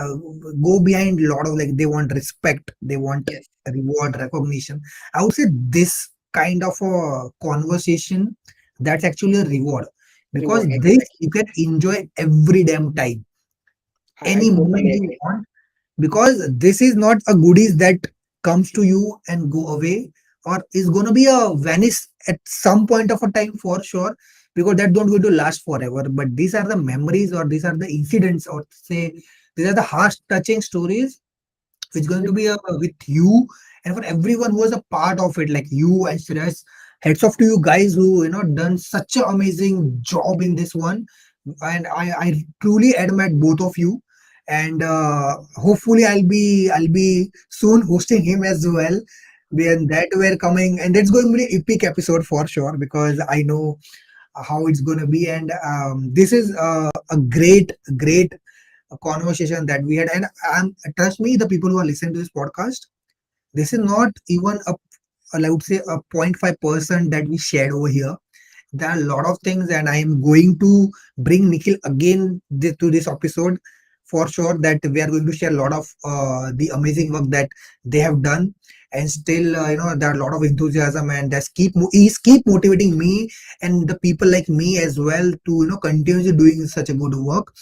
go behind a lot of, like, they want respect, they want Yes. reward, recognition. I would say this kind of a conversation, that's actually a reward, because Reward, this exactly. you can enjoy every damn time, I any moment totally you agree. want, because this is not a goodies that comes to you and go away, or is going to be a vanish at some point of a time for sure, because that don't going to last forever. But these are the memories, or these are the incidents, or say these are the heart touching stories which is going to be with you, and for everyone who was a part of it, like you and Shreyas. Heads off to you guys who done such an amazing job in this one, and I truly admire both of you. And hopefully I'll be soon hosting him as well. Then that we're coming, and that's going to be an epic episode for sure, because I know how it's going to be. And this is a great conversation that we had. And trust me, the people who are listening to this podcast, this is not even I would say a 0.5% that we shared over here. There are a lot of things, and I am going to bring Nikhil again to this episode for sure, that we are going to share a lot of the amazing work that they have done. And still there are a lot of enthusiasm, and that's he's keep motivating me and the people like me as well to continue doing such a good work.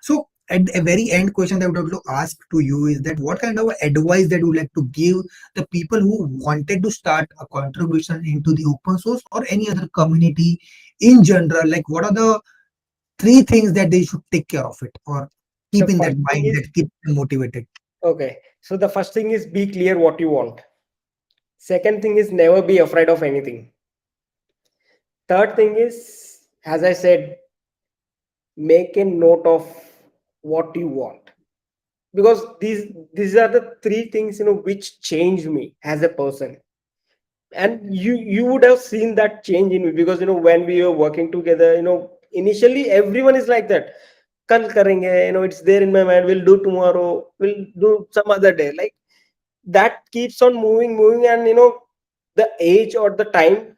So at a very end question that I would like to ask to you is that what kind of advice that you would like to give the people who wanted to start a contribution into the open source or any other community in general? Like, what are the three things that they should take care of it, or The keep in first that thing mind, is, that keep them motivated? okay. So the first thing is be clear what you want. Second thing is never be afraid of anything. Third thing is, as I said, make a note of what you want, because these are the three things which changed me as a person. And you would have seen that change in me, because when we were working together, initially everyone is like that. Kal karenge, it's there in my mind, we'll do tomorrow, we'll do some other day, like that keeps on moving, and the age or the time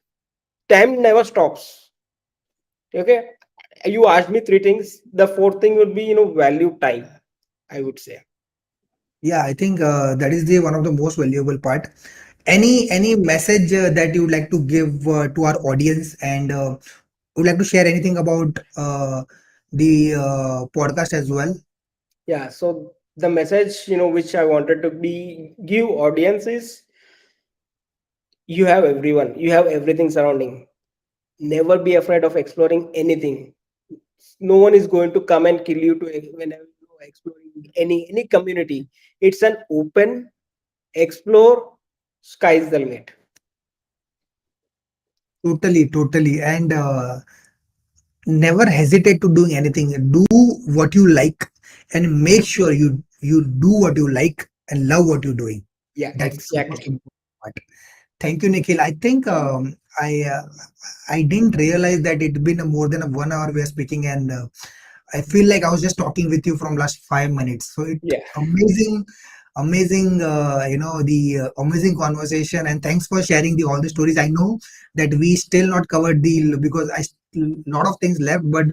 never stops. Okay, you asked me three things. The fourth thing would be value time, I would say. Yeah, I think that is the one of the most valuable part. Any message that you would like to give to our audience, and would like to share anything about the podcast as well? Yeah, so the message which I wanted to be give audience is, you have everyone, you have everything surrounding. Never be afraid of exploring anything. No one is going to come and kill you to whenever you are exploring any community. It's an open explore, sky's the limit. Totally, and never hesitate to doing anything. Do what you like, and make sure you do what you like and love what you're doing. Yeah, That's the most exactly. important part. Thank you, Nikhil. I think I didn't realize that it's been more than a 1 hour we are speaking, and I feel like I was just talking with you from last 5 minutes. So it Yeah. amazing, the amazing conversation, and thanks for sharing the all the stories. I know that we still not covered the, because I still lot of things left, but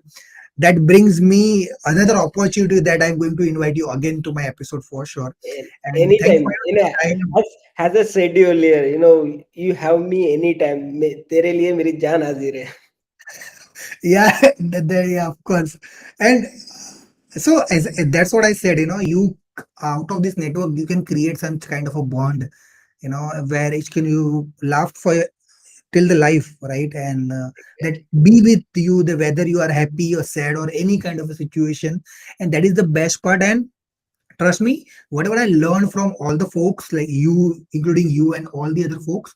that brings me another opportunity that I'm going to invite you again to my episode for sure. And thanks for Anytime, your time. as I said you earlier, you have me anytime. तेरे लिए मेरी जान हाजिर है. Yeah, yeah, of course. And so that's what I said. You out of this network, you can create some kind of a bond. Where each can you laugh for till the life, right? And that be with you, the whether you are happy or sad or any kind of a situation, and that is the best part. And trust me, whatever I learned from all the folks like you, including you and all the other folks,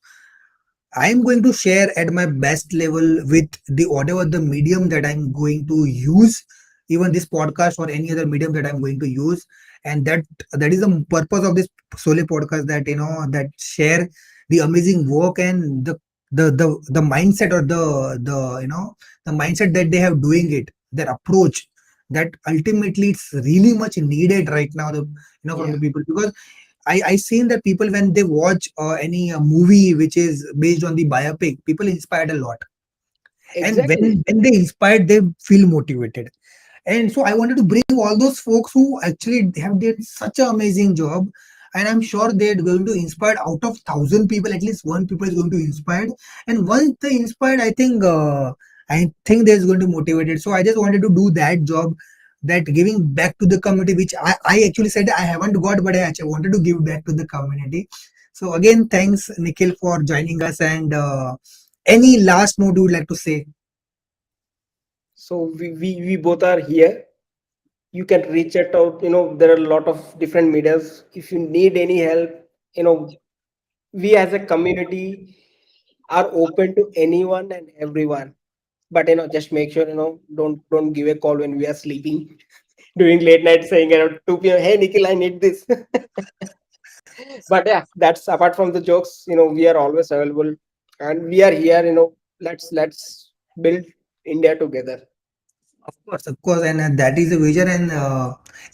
I'm going to share at my best level with the whatever the medium that I'm going to use, even this podcast or any other medium that I'm going to use. and that is the purpose of this sole podcast, that that share the amazing work and the mindset, or the mindset that they have doing it, their approach, that ultimately it's really much needed right now, from Yeah, the people. Because I seen that people, when they watch any movie which is based on the biopic, people inspired a lot, and exactly. when they inspired, they feel motivated. And so I wanted to bring all those folks who actually have did such an amazing job, and I'm sure they're going to inspire, out of 1,000 people, at least one people is going to inspired. And once they inspired, I think they're going to motivated. So I just wanted to do that job, that giving back to the community, which I actually said I haven't got, but I actually wanted to give back to the community. So again, thanks Nikhil for joining us, and any last note you would like to say? So we both are here. You can reach it out. There are a lot of different medias. If you need any help, you know, we as a community are open to anyone and everyone. But just make sure, don't give a call when we are sleeping, doing late night, saying around 2 p.m., hey Nikhil, I need this. But yeah, that's apart from the jokes. We are always available, and we are here. Let's build India together. Of course, and that is a vision. And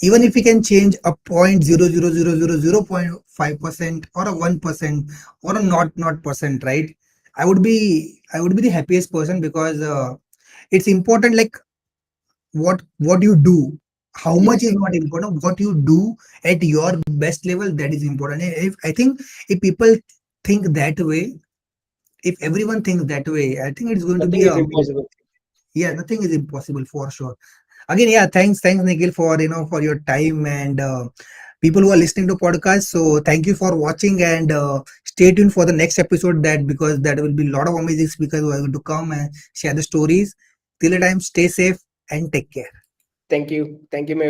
even if we can change a 0.00000.5% or a 1% or a not percent, right? I would be the happiest person, because it's important. Like, what you do, how much is Yes, not important. What you do at your best level, that is important. And if I think, if people think that way, if everyone thinks that way, I think it's going to be nothing a is impossible. yeah, nothing is impossible for sure. Again, yeah, thanks Nikhil for for your time, and people who are listening to podcast. So thank you for watching, and stay tuned for the next episode, that because that will be a lot of amazing speakers who are going to come and share the stories. Till the time, stay safe and take care. Thank you, Mehul.